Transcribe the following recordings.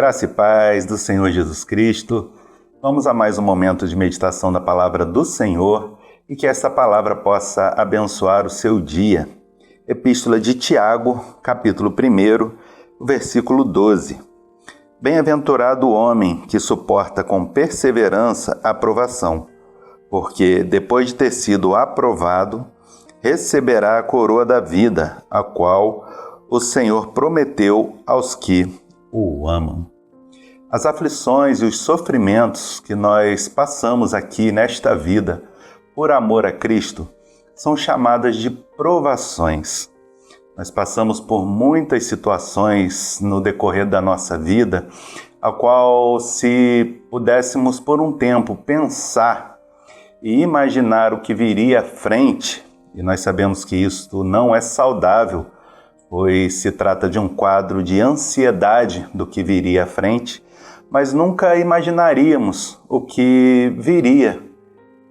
Graça e paz do Senhor Jesus Cristo. Vamos a mais um momento de meditação da palavra do Senhor e que esta palavra possa abençoar o seu dia. Epístola de Tiago, capítulo 1, versículo 12. Bem-aventurado o homem que suporta com perseverança a provação, porque depois de ter sido aprovado, receberá a coroa da vida, a qual o Senhor prometeu aos que o amam. As aflições e os sofrimentos que nós passamos aqui nesta vida por amor a Cristo são chamadas de provações. Nós passamos por muitas situações no decorrer da nossa vida, a qual, se pudéssemos por um tempo pensar e imaginar o que viria à frente, e nós sabemos que isso não é saudável, pois se trata de um quadro de ansiedade do que viria à frente, mas nunca imaginaríamos o que viria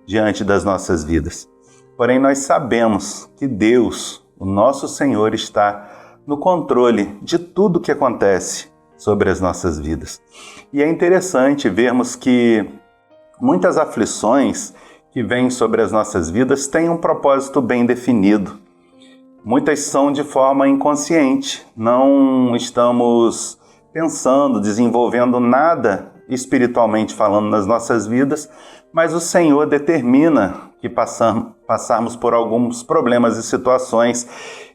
diante das nossas vidas. Porém, nós sabemos que Deus, o nosso Senhor, está no controle de tudo que acontece sobre as nossas vidas. E é interessante vermos que muitas aflições que vêm sobre as nossas vidas têm um propósito bem definido. Muitas são de forma inconsciente, não estamos pensando, desenvolvendo nada espiritualmente falando nas nossas vidas, mas o Senhor determina que passarmos por alguns problemas e situações,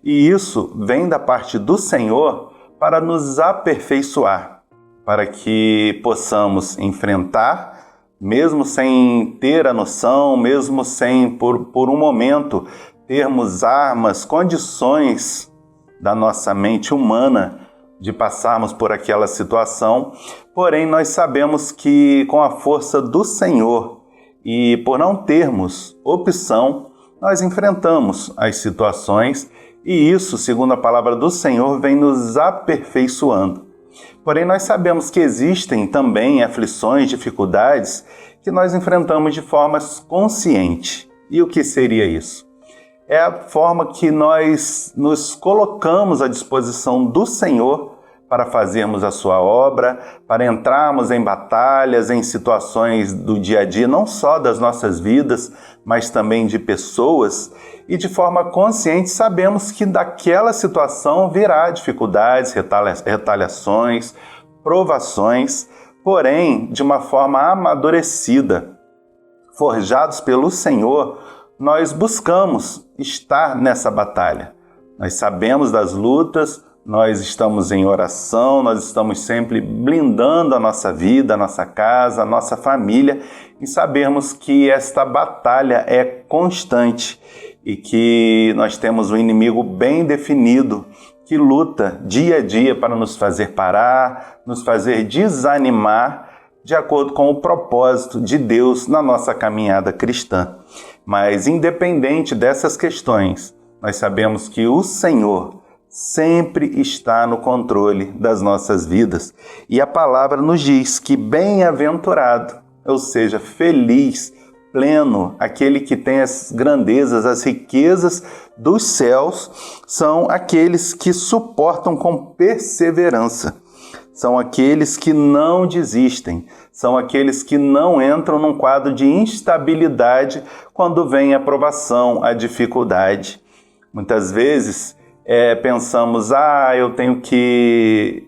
e isso vem da parte do Senhor para nos aperfeiçoar, para que possamos enfrentar, mesmo sem ter a noção, mesmo sem, por um momento, termos armas, condições da nossa mente humana de passarmos por aquela situação, porém nós sabemos que com a força do Senhor e por não termos opção, nós enfrentamos as situações e isso, segundo a palavra do Senhor, vem nos aperfeiçoando. Porém nós sabemos que existem também aflições, dificuldades que nós enfrentamos de forma consciente. E o que seria isso? É a forma que nós nos colocamos à disposição do Senhor para fazermos a sua obra, para entrarmos em batalhas, em situações do dia a dia, não só das nossas vidas, mas também de pessoas, e de forma consciente sabemos que daquela situação virá dificuldades, retaliações, provações, porém de uma forma amadurecida, forjados pelo Senhor, nós buscamos estar nessa batalha. Nós sabemos das lutas, nós estamos em oração, nós estamos sempre blindando a nossa vida, a nossa casa, a nossa família e sabemos que esta batalha é constante e que nós temos um inimigo bem definido que luta dia a dia para nos fazer parar, nos fazer desanimar de acordo com o propósito de Deus na nossa caminhada cristã. Mas independente dessas questões, nós sabemos que o Senhor sempre está no controle das nossas vidas. E a palavra nos diz que bem-aventurado, ou seja, feliz, pleno, aquele que tem as grandezas, as riquezas dos céus, são aqueles que suportam com perseverança. São aqueles que não desistem, são aqueles que não entram num quadro de instabilidade quando vem a provação, a dificuldade. Muitas vezes pensamos, eu tenho que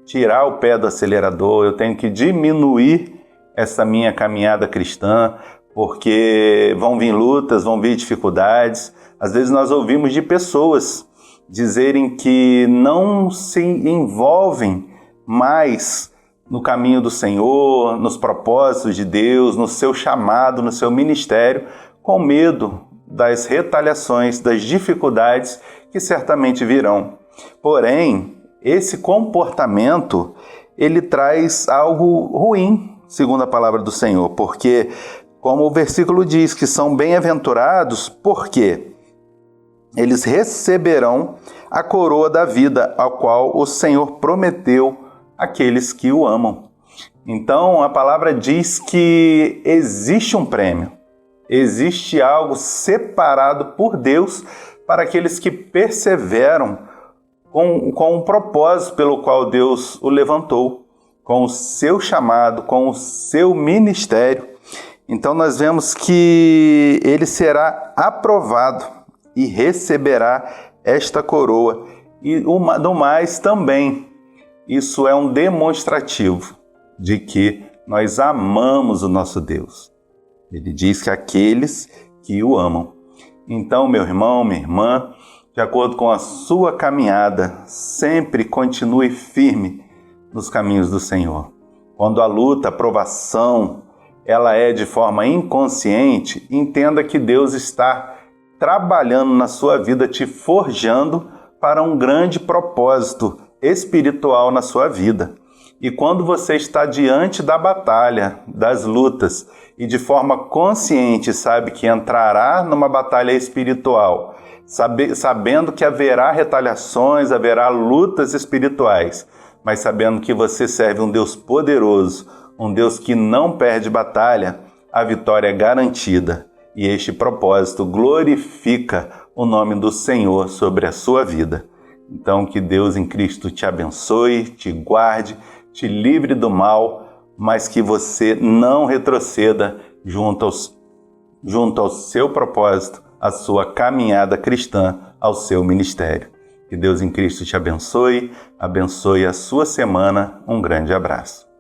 tirar o pé do acelerador, eu tenho que diminuir essa minha caminhada cristã, porque vão vir lutas, vão vir dificuldades. Às vezes nós ouvimos de pessoas dizerem que não se envolvem mais no caminho do Senhor, nos propósitos de Deus, no seu chamado, no seu ministério, com medo das retaliações, das dificuldades que certamente virão. Porém, esse comportamento, ele traz algo ruim, segundo a palavra do Senhor, porque, como o versículo diz, que são bem-aventurados, porque eles receberão a coroa da vida, a qual o Senhor prometeu aqueles que o amam. Então, a palavra diz que existe um prêmio, existe algo separado por Deus para aqueles que perseveram com um propósito pelo qual Deus o levantou. com o seu chamado, com o seu ministério. Então nós vemos que ele será aprovado e receberá esta coroa. E do mais também, isso é um demonstrativo de que nós amamos o nosso Deus. Ele diz que aqueles que o amam. Então, meu irmão, minha irmã, de acordo com a sua caminhada, sempre continue firme nos caminhos do Senhor. Quando a luta, a provação, ela é de forma inconsciente, entenda que Deus está trabalhando na sua vida, te forjando para um grande propósito espiritual na sua vida. E quando você está diante da batalha, das lutas, e de forma consciente sabe que entrará numa batalha espiritual, sabendo que haverá retaliações, haverá lutas espirituais, mas sabendo que você serve um Deus poderoso, um Deus que não perde batalha, a vitória é garantida. E este propósito glorifica o nome do Senhor sobre a sua vida. Então, que Deus em Cristo te abençoe, te guarde, te livre do mal, mas que você não retroceda junto ao seu propósito, à sua caminhada cristã, ao seu ministério. Que Deus em Cristo te abençoe, abençoe a sua semana. Um grande abraço.